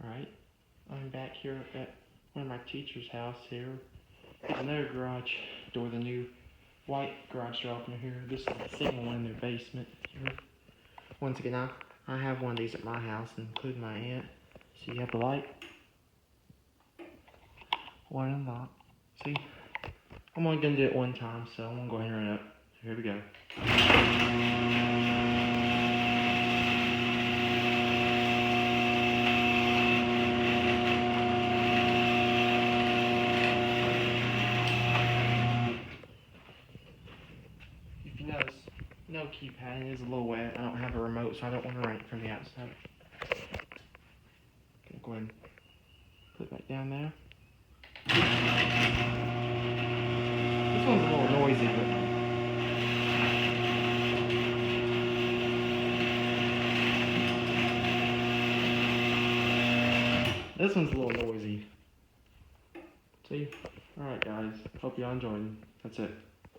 Alright, I'm back here at one of my teacher's house here. There's another garage door, the new white garage door opener here. This is the second one in their basement here. Once again, I have one of these at my house, including my aunt. So you have the light, one unlock. See, I'm only gonna do it one time, so I'm gonna go ahead and run it up. So here we go. If you notice, no keypad. It is a little wet. I don't have a remote, so I don't want to run it from the outside. Okay, go ahead and put it back down there. This one's a little noisy, but this one's a little noisy. See? Alright guys, hope y'all enjoyed. That's it.